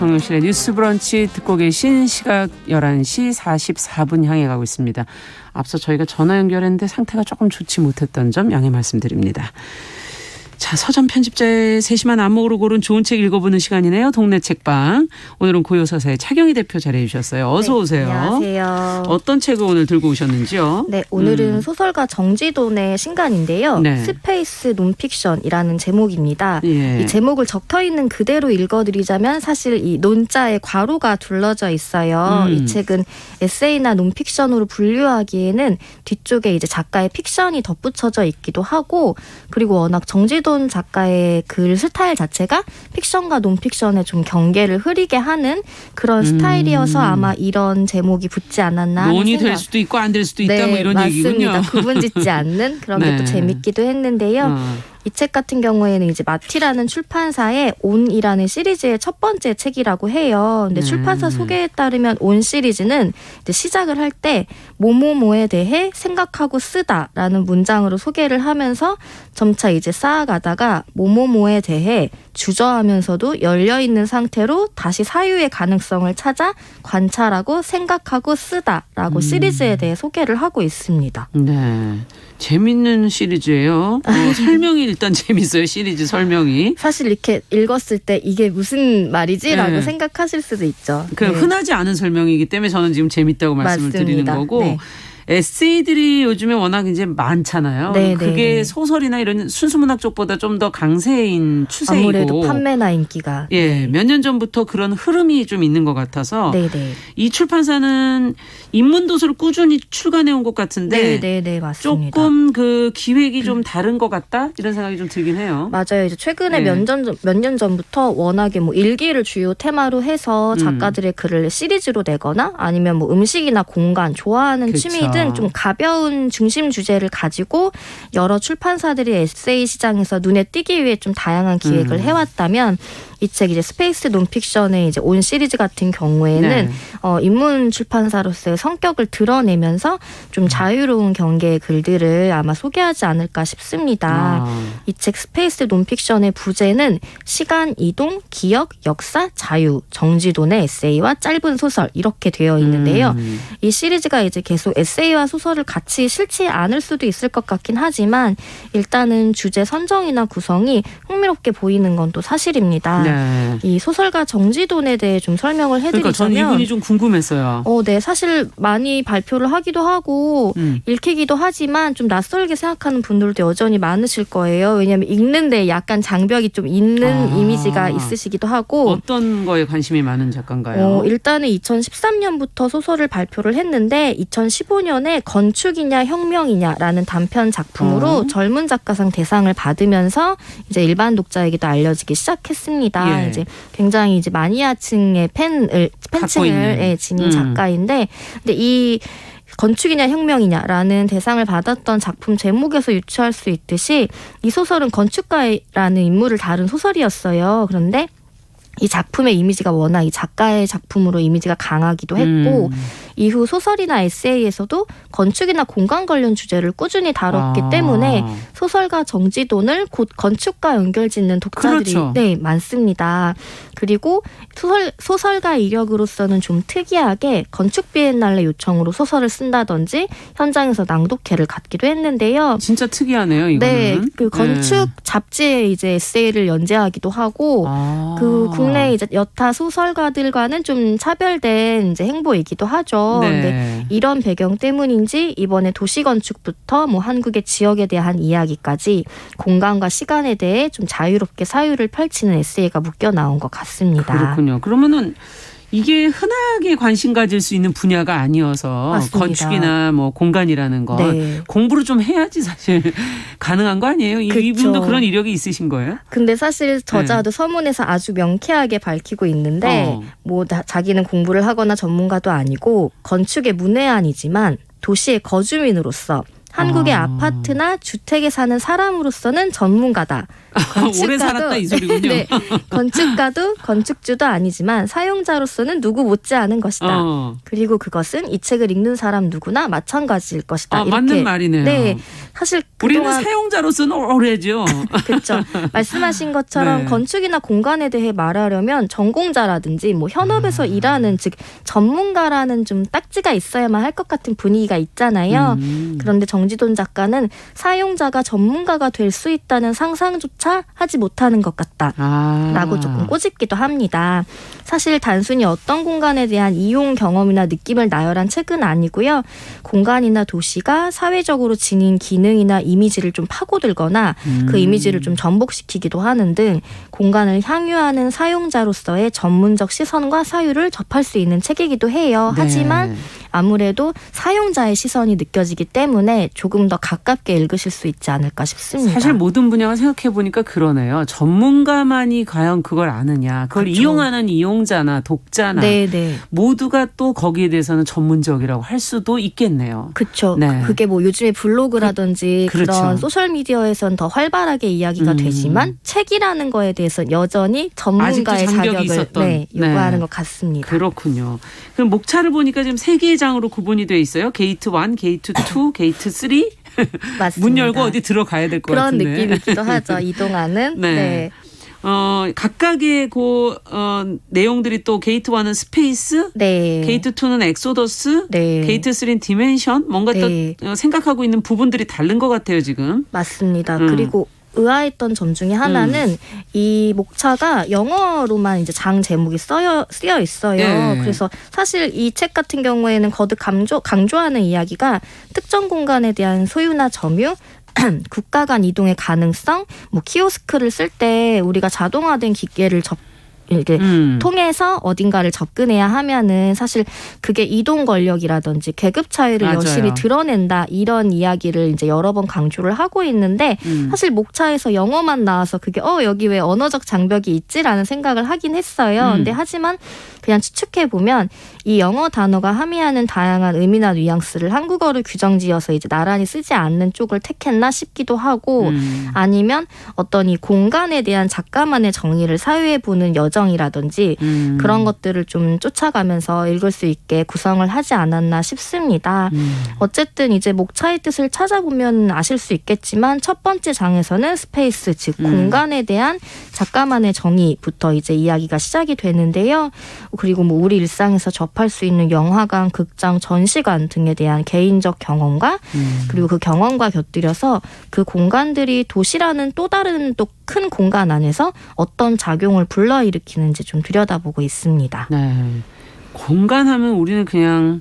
대통령실의 뉴스 브런치 듣고 계신 시각 11시 44분 향해 가고 있습니다. 앞서 저희가 전화 연결했는데 상태가 조금 좋지 못했던 점 양해 말씀드립니다. 자, 서점 편집자의 세심한 안목으로 고른 좋은 책 읽어보는 시간이네요. 동네 책방. 오늘은 고요서사의 차경희 대표 자리해 주셨어요. 어서 오세요. 안녕하세요. 어떤 책을 오늘 들고 오셨는지요? 네, 오늘은 소설가 정지돈의 신간인데요. 네. 스페이스 논픽션이라는 제목입니다. 예. 이 제목을 적혀있는 그대로 읽어드리자면 사실 이 논자에 괄호가 둘러져 있어요. 이 책은 에세이나 논픽션으로 분류하기에는 뒤쪽에 이제 작가의 픽션이 덧붙여져 있기도 하고, 그리고 워낙 정지돈 작가의 글 스타일 자체가 픽션과 논픽션의 좀 경계를 흐리게 하는 그런 스타일이어서 아마 이런 제목이 붙지 않았나 하는 논이 생각. 될 수도 있고 안 될 수도 있다, 네, 뭐 이런 맞습니다. 얘기군요. 구분짓지 않는 그런 네. 게 또 재밌기도 했는데요. 이 책 같은 경우에는 이제 마티라는 출판사의 온이라는 시리즈의 첫 번째 책이라고 해요. 근데 출판사 소개에 따르면 온 시리즈는 이제 시작을 할 때 뭐뭐뭐에 대해 생각하고 쓰다라는 문장으로 소개를 하면서 점차 이제 쌓아가다가 뭐뭐뭐에 대해 주저하면서도 열려있는 상태로 다시 사유의 가능성을 찾아 관찰하고 생각하고 쓰다라고 시리즈에 대해 소개를 하고 있습니다. 네. 재밌는 시리즈예요. 설명이 일단 재밌어요. 시리즈 설명이. 사실 이렇게 읽었을 때 이게 무슨 말이지라고 네. 생각하실 수도 있죠. 그 네. 흔하지 않은 설명이기 때문에 저는 지금 재밌다고 말씀을 맞습니다. 드리는 거고. 네. 에세이들이 요즘에 워낙 이제 많잖아요. 네, 그게 네. 소설이나 이런 순수문학 쪽보다 좀 더 강세인 추세이고. 아무래도 판매나 인기가. 예, 몇 년 전부터 그런 흐름이 좀 있는 것 같아서 네네. 이 출판사는 인문도서를 꾸준히 출간해 온 것 같은데 네네네, 맞습니다. 조금 그 기획이 좀 다른 것 같다 이런 생각이 좀 들긴 해요. 맞아요. 이제 최근에 네. 몇 년 전부터 워낙에 뭐 일기를 주요 테마로 해서 작가들의 글을 시리즈로 내거나 아니면 뭐 음식이나 공간, 좋아하는 그쵸. 취미 등 좀 가벼운 중심 주제를 가지고 여러 출판사들이 에세이 시장에서 눈에 띄기 위해 좀 다양한 기획을 해왔다면 이 책 이제 스페이스 논픽션의 이제 온 시리즈 같은 경우에는 네. 인문 출판사로서의 성격을 드러내면서 좀 자유로운 경계의 글들을 아마 소개하지 않을까 싶습니다. 이 책 스페이스 논픽션의 부제는 시간, 이동, 기억, 역사, 자유, 정지돈의 에세이와 짧은 소설 이렇게 되어 있는데요. 이 시리즈가 이제 계속 에세이와 소설을 같이 실지 않을 수도 있을 것 같긴 하지만 일단은 주제 선정이나 구성이 흥미롭게 보이는 건 또 사실입니다. 네. 이 소설가 정지돈에 대해 좀 설명을 해드리자면 그러니까 저는 이분이 좀 궁금했어요. 네, 사실 많이 발표를 하기도 하고 읽히기도 하지만 좀 낯설게 생각하는 분들도 여전히 많으실 거예요. 왜냐하면 읽는데 약간 장벽이 좀 있는 이미지가 있으시기도 하고. 어떤 거에 관심이 많은 작가인가요? 일단은 2013년부터 소설을 발표를 했는데 2015년에 건축이냐 혁명이냐라는 단편 작품으로 젊은 작가상 대상을 받으면서 이제 일반 독자에게도 알려지기 시작했습니다. 예. 이제 굉장히 이제 마니아층의 팬층을 지닌 작가인데, 근데 이 건축이냐 혁명이냐라는 대상을 받았던 작품 제목에서 유추할 수 있듯이 이 소설은 건축가라는 인물을 다룬 소설이었어요. 그런데 이 작품의 이미지가 워낙 이 작가의 작품으로 이미지가 강하기도 했고 이후 소설이나 에세이에서도 건축이나 공간 관련 주제를 꾸준히 다뤘기 때문에 소설가 정지돈을 곧 건축과 연결짓는 독자들이 그렇죠. 네, 많습니다. 그리고 소설가 이력으로서는 좀 특이하게 건축 비엔날레 요청으로 소설을 쓴다든지 현장에서 낭독회를 갖기도 했는데요. 진짜 특이하네요, 이거는. 네, 그 건축 잡지에 이제 에세이를 연재하기도 하고 그 국내 이제 여타 소설가들과는 좀 차별된 이제 행보이기도 하죠. 네. 근데 이런 배경 때문인지 이번에 도시건축부터 뭐 한국의 지역에 대한 이야기까지 공간과 시간에 대해 좀 자유롭게 사유를 펼치는 에세이가 묶여 나온 것 같습니다. 그렇군요. 그러면은 이게 흔하게 관심 가질 수 있는 분야가 아니어서 맞습니다. 건축이나 뭐 공간이라는 거 네. 공부를 좀 해야지 사실 가능한 거 아니에요? 그쵸. 이분도 그런 이력이 있으신 거예요? 근데 사실 저자도 서문에서 아주 명쾌하게 밝히고 있는데 뭐 자기는 공부를 하거나 전문가도 아니고 건축의 문외한이지만 도시의 거주민으로서 한국의 아파트나 주택에 사는 사람으로서는 전문가다. 오래 살았다 이 소리군요. 네, 건축가도 건축주도 아니지만 사용자로서는 누구 못지않은 것이다. 그리고 그것은 이 책을 읽는 사람 누구나 마찬가지일 것이다. 이렇게. 맞는 말이네요. 네, 사실 우리는 그동안 사용자로서는 오래죠. 그렇죠. 말씀하신 것처럼 네. 건축이나 공간에 대해 말하려면 전공자라든지 뭐 현업에서 일하는 즉 전문가라는 좀 딱지가 있어야만 할 것 같은 분위기가 있잖아요. 그런데 정지돈 작가는 사용자가 전문가가 될 수 있다는 상상조차 하지 못하는 것 같다라고 조금 꼬집기도 합니다. 사실 단순히 어떤 공간에 대한 이용 경험이나 느낌을 나열한 책은 아니고요. 공간이나 도시가 사회적으로 지닌 기능이나 이미지를 좀 파고들거나 그 이미지를 좀 전복시키기도 하는 등 공간을 향유하는 사용자로서의 전문적 시선과 사유를 접할 수 있는 책이기도 해요. 네. 하지만 아무래도 사용자의 시선이 느껴지기 때문에 조금 더 가깝게 읽으실 수 있지 않을까 싶습니다. 사실 모든 분야가 생각해보니까 그러네요. 전문가만이 과연 그걸 아느냐. 그걸 그렇죠. 이용하는 이용자나 독자나 네네. 모두가 또 거기에 대해서는 전문적이라고 할 수도 있겠네요. 그렇죠. 네. 그게 뭐 요즘에 블로그라든지 그렇죠. 그런 소셜미디어에선 더 활발하게 이야기가 되지만 책이라는 거에 대해서는 여전히 전문가의 장벽이 자격을 있었던. 요구하는 것 같습니다. 그렇군요. 그럼 목차를 보니까 지금 3개의 장으로 구분이 되어 있어요. 게이트 1, 게이트 2, 게이트 3. 맞습니다. 문 열고 어디 들어가야 될 것 그런 같은데. 느낌이기도 하죠. 이동하는. 네. 네. 각각의 내용들이 또 게이트 1은 스페이스, 네. 게이트 2는 엑소더스, 네. 게이트 3는 디멘션. 뭔가 네. 또 생각하고 있는 부분들이 다른 것 같아요 지금. 맞습니다. 그리고 의아했던 점 중에 하나는 이 목차가 영어로만 이제 장 제목이 쓰여 있어요. 네. 그래서 사실 이 책 같은 경우에는 거듭 강조하는 이야기가 특정 공간에 대한 소유나 점유, 국가 간 이동의 가능성, 뭐 키오스크를 쓸 때 우리가 자동화된 기계를 이렇게 통해서 어딘가를 접근해야 하면은 사실 그게 이동 권력이라든지 계급 차이를 맞아요. 여실히 드러낸다 이런 이야기를 이제 여러 번 강조를 하고 있는데 사실 목차에서 영어만 나와서 그게 여기 왜 언어적 장벽이 있지라는 생각을 하긴 했어요. 근데 하지만 그냥 추측해 보면 이 영어 단어가 함의하는 다양한 의미나 뉘앙스를 한국어로 규정지어서 이제 나란히 쓰지 않는 쪽을 택했나 싶기도 하고 아니면 어떤 이 공간에 대한 작가만의 정의를 사유해 보는 여정이라든지 그런 것들을 좀 쫓아가면서 읽을 수 있게 구성을 하지 않았나 싶습니다. 어쨌든 이제 목차의 뜻을 찾아보면 아실 수 있겠지만 첫 번째 장에서는 스페이스 즉 공간에 대한 작가만의 정의부터 이제 이야기가 시작이 되는데요. 그리고 뭐 우리 일상에서 접할 수 있는 영화관, 극장, 전시관 등에 대한 개인적 경험과 그리고 그 경험과 곁들여서 그 공간들이 도시라는 또 다른 또 큰 공간 안에서 어떤 작용을 불러일으키는지 좀 들여다보고 있습니다. 네. 공간하면 우리는 그냥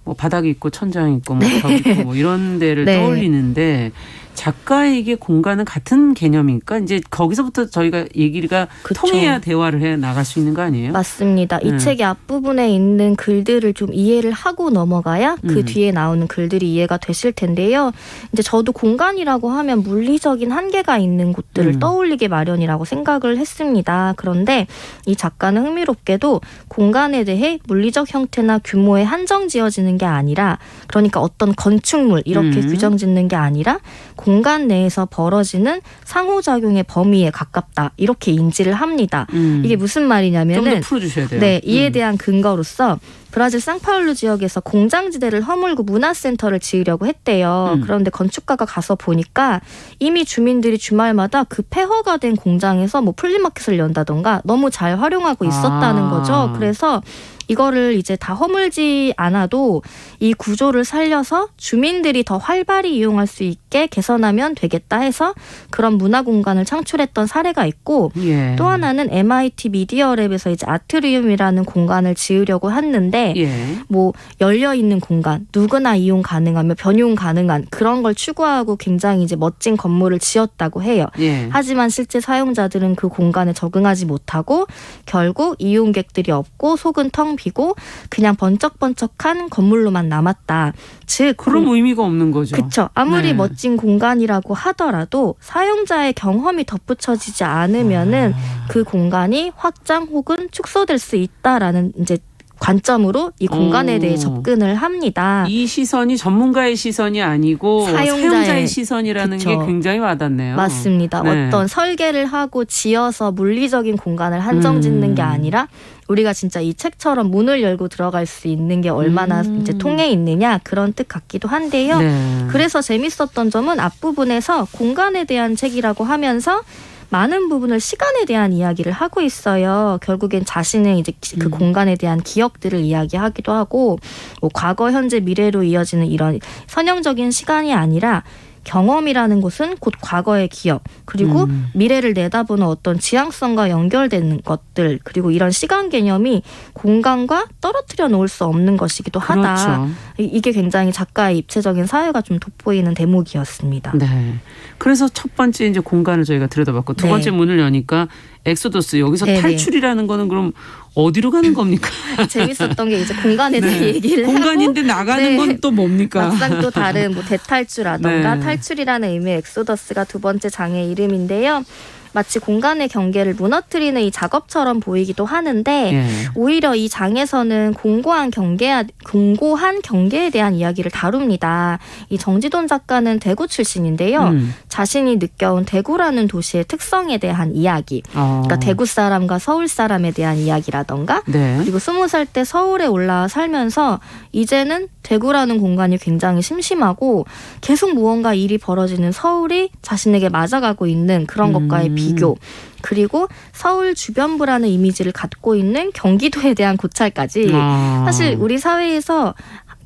뭐 바닥이 있고 천장이 있고 뭐 벽이 있고 뭐 이런 데를 네. 떠올리는데 작가에게 공간은 같은 개념이니까 이제 거기서부터 저희가 얘기가 그쵸. 통해야 대화를 해 나갈 수 있는 거 아니에요? 맞습니다. 이 책의 앞부분에 있는 글들을 좀 이해를 하고 넘어가야 그 뒤에 나오는 글들이 이해가 되실 텐데요. 이제 저도 공간이라고 하면 물리적인 한계가 있는 곳들을 떠올리게 마련이라고 생각을 했습니다. 그런데 이 작가는 흥미롭게도 공간에 대해 물리적 형태나 규모에 한정 지어지는 게 아니라 그러니까 어떤 건축물 이렇게 규정 짓는 게 아니라 공간 내에서 벌어지는 상호작용의 범위에 가깝다. 이렇게 인지를 합니다. 이게 무슨 말이냐면은 좀 더 풀어주셔야 돼요. 네, 이에 대한 근거로서 브라질 상파울루 지역에서 공장지대를 허물고 문화센터를 지으려고 했대요. 그런데 건축가가 가서 보니까 이미 주민들이 주말마다 그 폐허가 된 공장에서 뭐 플리마켓을 연다던가 너무 잘 활용하고 있었다는 거죠. 그래서 이거를 이제 다 허물지 않아도 이 구조를 살려서 주민들이 더 활발히 이용할 수 있게 개선하면 되겠다 해서 그런 문화 공간을 창출했던 사례가 있고 예. 또 하나는 MIT 미디어랩에서 이제 아트리움이라는 공간을 지으려고 했는데 예. 뭐 열려 있는 공간, 누구나 이용 가능하며 변용 가능한 그런 걸 추구하고 굉장히 이제 멋진 건물을 지었다고 해요. 예. 하지만 실제 사용자들은 그 공간에 적응하지 못하고 결국 이용객들이 없고 속은 텅 비고 그냥 번쩍번쩍한 건물로만 남았다. 즉 그런 의미가 없는 거죠. 그렇죠. 아무리 네. 멋진 공간이라고 하더라도 사용자의 경험이 덧붙여지지 않으면은 그 공간이 확장 혹은 축소될 수 있다라는 이제 관점으로 이 공간에 대해 접근을 합니다. 이 시선이 전문가의 시선이 아니고 사용자의 시선이라는 그쵸. 게 굉장히 와닿네요. 맞습니다. 네. 어떤 설계를 하고 지어서 물리적인 공간을 한정 짓는 게 아니라 우리가 진짜 이 책처럼 문을 열고 들어갈 수 있는 게 얼마나 이제 통해 있느냐 그런 뜻 같기도 한데요. 네. 그래서 재밌었던 점은 앞부분에서 공간에 대한 책이라고 하면서 많은 부분을 시간에 대한 이야기를 하고 있어요. 결국엔 자신의 이제 그 공간에 대한 기억들을 이야기하기도 하고 뭐 과거, 현재, 미래로 이어지는 이런 선형적인 시간이 아니라 경험이라는 것은 곧 과거의 기억 그리고 미래를 내다보는 어떤 지향성과 연결되는 것들 그리고 이런 시간 개념이 공간과 떨어뜨려 놓을 수 없는 것이기도 하다. 그렇죠. 이게 굉장히 작가의 입체적인 사회가 좀 돋보이는 대목이었습니다. 네. 그래서 첫 번째 이제 공간을 저희가 들여다봤고 두 네. 번째 문을 여니까 엑소더스 여기서 네네. 탈출이라는 거는 그럼 어디로 가는 겁니까? 재밌었던 게 이제 공간에 대해 얘기를 공간인데 하고 나가는 네. 건 또 뭡니까? 막상 또 다른 뭐 대탈주라던가 네. 탈출이라는 의미의 엑소더스가 두 번째 장의 이름인데요. 마치 공간의 경계를 무너뜨리는 이 작업처럼 보이기도 하는데 예. 오히려 이 장에서는 공고한 경계에 대한 이야기를 다룹니다. 이 정지돈 작가는 대구 출신인데요. 자신이 느껴온 대구라는 도시의 특성에 대한 이야기. 그러니까 대구 사람과 서울 사람에 대한 이야기라던가 네. 그리고 20살 때 서울에 올라와 살면서 이제는 대구라는 공간이 굉장히 심심하고 계속 무언가 일이 벌어지는 서울이 자신에게 맞아가고 있는 그런 것과의 비교 그리고 서울 주변부라는 이미지를 갖고 있는 경기도에 대한 고찰까지 사실 우리 사회에서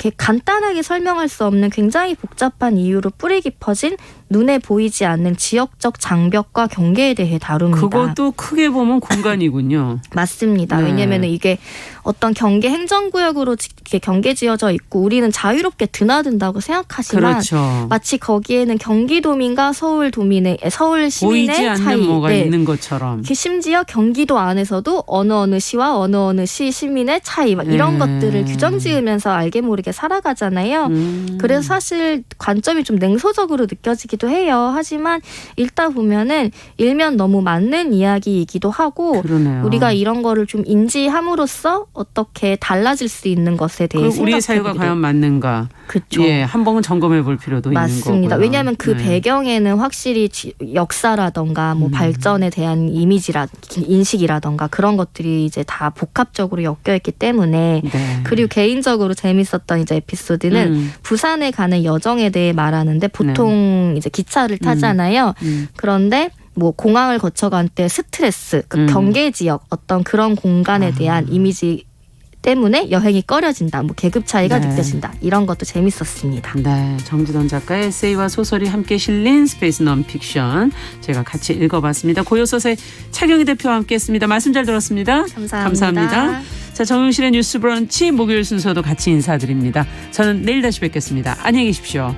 이렇게 간단하게 설명할 수 없는 굉장히 복잡한 이유로 뿌리 깊어진 눈에 보이지 않는 지역적 장벽과 경계에 대해 다룹니다. 그것도 크게 보면 공간이군요. 맞습니다. 네. 왜냐하면 이게 어떤 경계 행정구역으로 이렇게 경계 지어져 있고 우리는 자유롭게 드나든다고 생각하지만 그렇죠. 마치 거기에는 경기도민과 서울 보이지 시민의 않는 차이. 뭐가 네. 있는 것처럼. 심지어 경기도 안에서도 어느 시와 어느 시 시민의 차이 막 이런 것들을 규정 지으면서 알게 모르게 살아가잖아요. 그래서 사실 관점이 좀 냉소적으로 느껴지기도 해요. 하지만 읽다 보면은 일면 너무 맞는 이야기이기도 하고 그러네요. 우리가 이런 거를 좀 인지함으로써 어떻게 달라질 수 있는 것에 대해 우리의 사유가 생각해보기도. 과연 맞는가. 그렇죠. 예, 한 번은 점검해 볼 필요도 맞습니다. 있는 거고요. 왜냐하면 그 네. 배경에는 확실히 역사라던가 뭐 발전에 대한 인식이라던가 그런 것들이 이제 다 복합적으로 엮여 있기 때문에 네. 그리고 개인적으로 재밌었던 이제 에피소드는 부산에 가는 여정에 대해 말하는데 보통 이제 기차를 타잖아요. 그런데 뭐 공항을 거쳐간 때 스트레스, 그 경계 지역 어떤 그런 공간에 대한 이미지 때문에 여행이 꺼려진다. 뭐 계급 차이가 네. 느껴진다. 이런 것도 재밌었습니다. 네, 정지돈 작가의 에세이와 소설이 함께 실린 스페이스 넌픽션 제가 같이 읽어봤습니다. 고요서세 차경희 대표와 함께했습니다. 말씀 잘 들었습니다. 감사합니다. 자, 정용실의 뉴스 브런치 목요일 순서도 같이 인사드립니다. 저는 내일 다시 뵙겠습니다. 안녕히 계십시오.